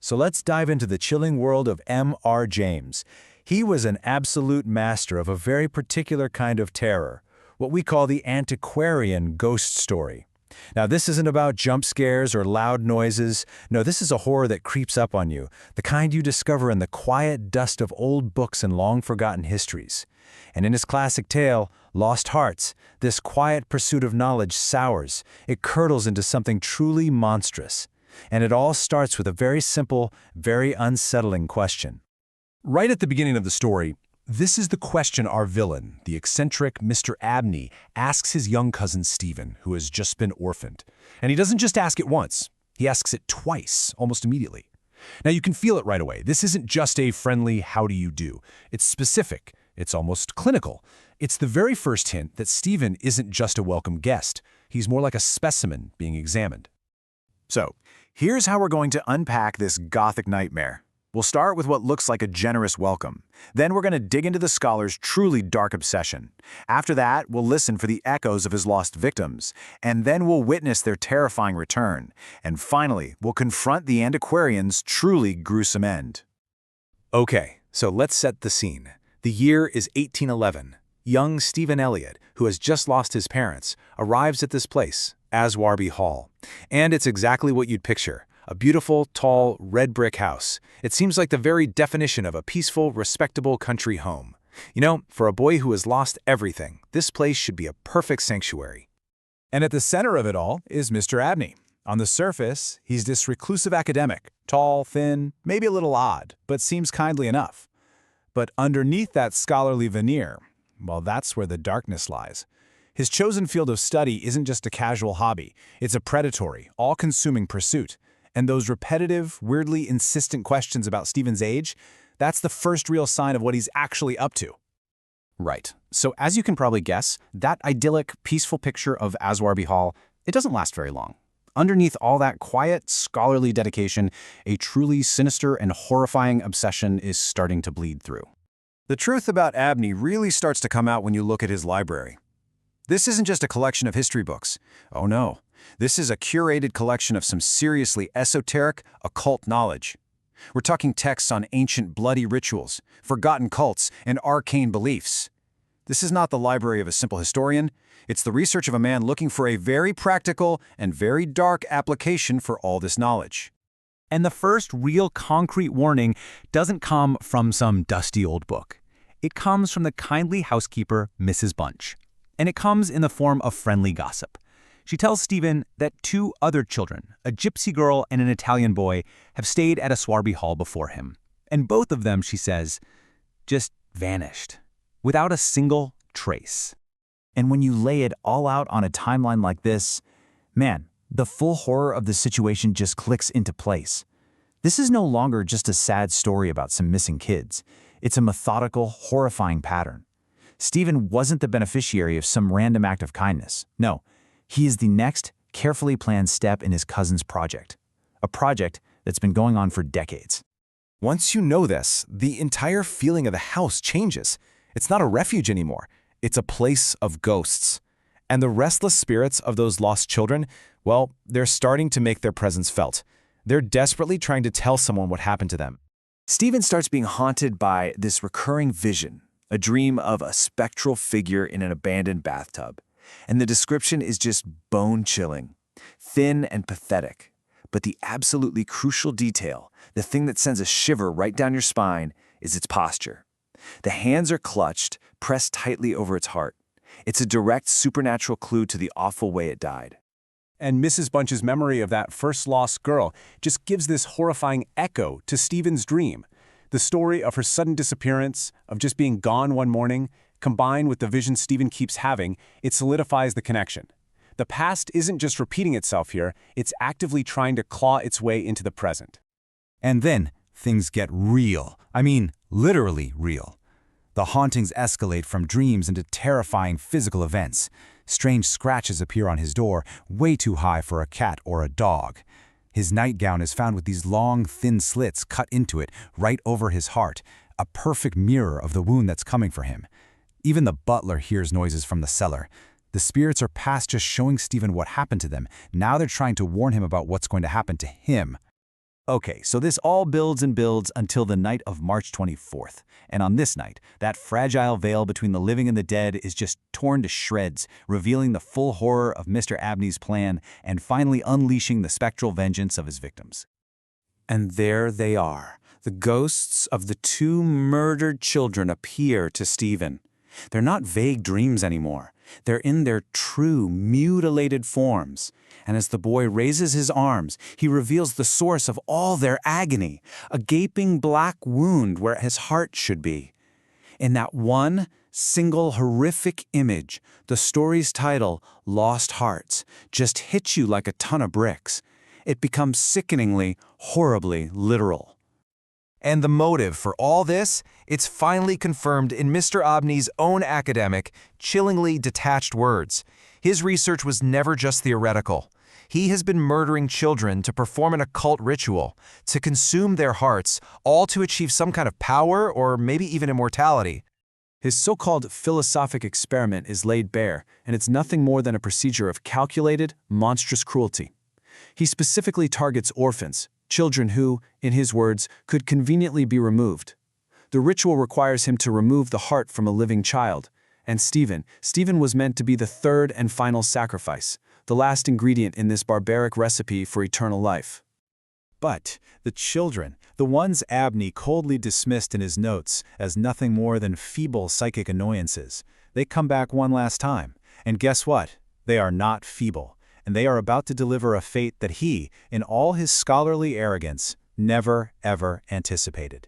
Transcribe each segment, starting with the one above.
So let's dive into the chilling world of M.R. James. He was an absolute master of a very particular kind of terror, what we call the antiquarian ghost story. Now, this isn't about jump scares or loud noises. No, this is a horror that creeps up on you, the kind you discover in the quiet dust of old books and long-forgotten histories. And in his classic tale, Lost Hearts, this quiet pursuit of knowledge sours. It curdles into something truly monstrous. And it all starts with a very simple, very unsettling question. Right at the beginning of the story, this is the question our villain, the eccentric Mr. Abney, asks his young cousin Stephen, who has just been orphaned. And he doesn't just ask it once, he asks it twice, almost immediately. Now you can feel it right away. This isn't just a friendly how do you do. It's specific. It's almost clinical. It's the very first hint that Stephen isn't just a welcome guest. He's more like a specimen being examined. So, here's how we're going to unpack this Gothic nightmare. We'll start with what looks like a generous welcome. Then we're going to dig into the scholar's truly dark obsession. After that, we'll listen for the echoes of his lost victims. And then we'll witness their terrifying return. And finally, we'll confront the antiquarian's truly gruesome end. Okay, so let's set the scene. The year is 1811. Young Stephen Elliott, who has just lost his parents, arrives at this place, Aswarby Hall. And it's exactly what you'd picture. A beautiful, tall, red brick house. It seems like the very definition of a peaceful, respectable country home. You know, for a boy who has lost everything, this place should be a perfect sanctuary. And at the center of it all is Mr. Abney. On the surface, he's this reclusive academic, tall, thin, maybe a little odd, but seems kindly enough. But underneath that scholarly veneer, well, that's where the darkness lies. His chosen field of study isn't just a casual hobby. It's a predatory, all-consuming pursuit. And those repetitive, weirdly insistent questions about Stephen's age, that's the first real sign of what he's actually up to. Right. So as you can probably guess, that idyllic, peaceful picture of Aswarby Hall, it doesn't last very long. Underneath all that quiet, scholarly dedication, a truly sinister and horrifying obsession is starting to bleed through. The truth about Abney really starts to come out when you look at his library. This isn't just a collection of history books. Oh no. This is a curated collection of some seriously esoteric, occult knowledge. We're talking texts on ancient bloody rituals, forgotten cults, and arcane beliefs. This is not the library of a simple historian. It's the research of a man looking for a very practical and very dark application for all this knowledge. And the first real concrete warning doesn't come from some dusty old book. It comes from the kindly housekeeper, Mrs. Bunch. And it comes in the form of friendly gossip. She tells Stephen that two other children, a gypsy girl and an Italian boy, have stayed at Aswarby Hall before him. And both of them, she says, just vanished, without a single trace. And when you lay it all out on a timeline like this, man, the full horror of the situation just clicks into place. This is no longer just a sad story about some missing kids. It's a methodical, horrifying pattern. Stephen wasn't the beneficiary of some random act of kindness. No. He is the next, carefully planned step in his cousin's project, a project that's been going on for decades. Once you know this, the entire feeling of the house changes. It's not a refuge anymore. It's a place of ghosts. And the restless spirits of those lost children, well, they're starting to make their presence felt. They're desperately trying to tell someone what happened to them. Stephen starts being haunted by this recurring vision, a dream of a spectral figure in an abandoned bathtub. And the description is just bone-chilling, thin and pathetic. But the absolutely crucial detail, the thing that sends a shiver right down your spine, is its posture. The hands are clutched, pressed tightly over its heart. It's a direct supernatural clue to the awful way it died. And Mrs. Bunch's memory of that first lost girl just gives this horrifying echo to Stephen's dream. The story of her sudden disappearance, of just being gone one morning, combined with the vision Stephen keeps having, it solidifies the connection. The past isn't just repeating itself here, it's actively trying to claw its way into the present. And then things get real. I mean, literally real. The hauntings escalate from dreams into terrifying physical events. Strange scratches appear on his door, way too high for a cat or a dog. His nightgown is found with these long, thin slits cut into it right over his heart, a perfect mirror of the wound that's coming for him. Even the butler hears noises from the cellar. The spirits are past just showing Stephen what happened to them. Now they're trying to warn him about what's going to happen to him. Okay, so this all builds and builds until the night of March 24th. And on this night, that fragile veil between the living and the dead is just torn to shreds, revealing the full horror of Mr. Abney's plan and finally unleashing the spectral vengeance of his victims. And there they are. The ghosts of the two murdered children appear to Stephen. They're not vague dreams anymore. They're in their true, mutilated forms. And as the boy raises his arms, he reveals the source of all their agony, a gaping black wound where his heart should be. In that one single horrific image, the story's title, Lost Hearts, just hits you like a ton of bricks. It becomes sickeningly, horribly literal. And the motive for all this, it's finally confirmed in Mr. Abney's own academic, chillingly detached words. His research was never just theoretical. He has been murdering children to perform an occult ritual, to consume their hearts, all to achieve some kind of power or maybe even immortality. His so-called philosophic experiment is laid bare, and it's nothing more than a procedure of calculated, monstrous cruelty. He specifically targets orphans, children who, in his words, could conveniently be removed. The ritual requires him to remove the heart from a living child, and Stephen was meant to be the third and final sacrifice, the last ingredient in this barbaric recipe for eternal life. But the children, the ones Abney coldly dismissed in his notes as nothing more than feeble psychic annoyances, they come back one last time. And guess what? They are not feeble. And they are about to deliver a fate that he, in all his scholarly arrogance, never, ever anticipated.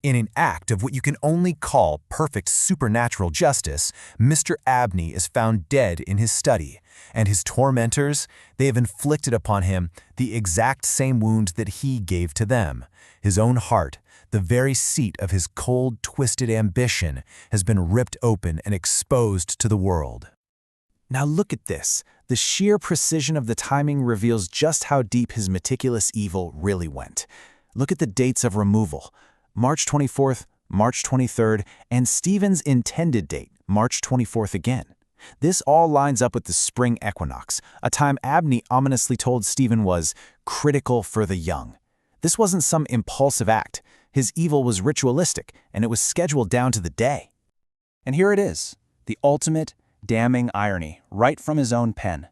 In an act of what you can only call perfect supernatural justice, Mr. Abney is found dead in his study, and his tormentors, they have inflicted upon him the exact same wound that he gave to them. His own heart, the very seat of his cold, twisted ambition, has been ripped open and exposed to the world. Now look at this. The sheer precision of the timing reveals just how deep his meticulous evil really went. Look at the dates of removal. March 24th, March 23rd, and Stephen's intended date, March 24th again. This all lines up with the spring equinox, a time Abney ominously told Stephen was critical for the young. This wasn't some impulsive act. His evil was ritualistic, and it was scheduled down to the day. And here it is, the ultimate damning irony, right from his own pen.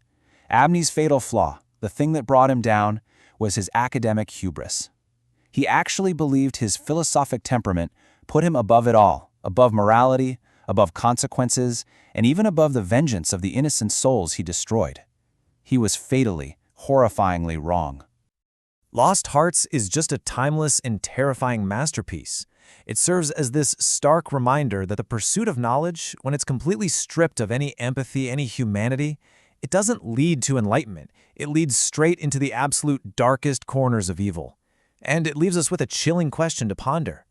Abney's fatal flaw, the thing that brought him down, was his academic hubris. He actually believed his philosophic temperament put him above it all, above morality, above consequences, and even above the vengeance of the innocent souls he destroyed. He was fatally, horrifyingly wrong. Lost Hearts is just a timeless and terrifying masterpiece. It serves as this stark reminder that the pursuit of knowledge, when it's completely stripped of any empathy, any humanity, it doesn't lead to enlightenment. It leads straight into the absolute darkest corners of evil. And it leaves us with a chilling question to ponder.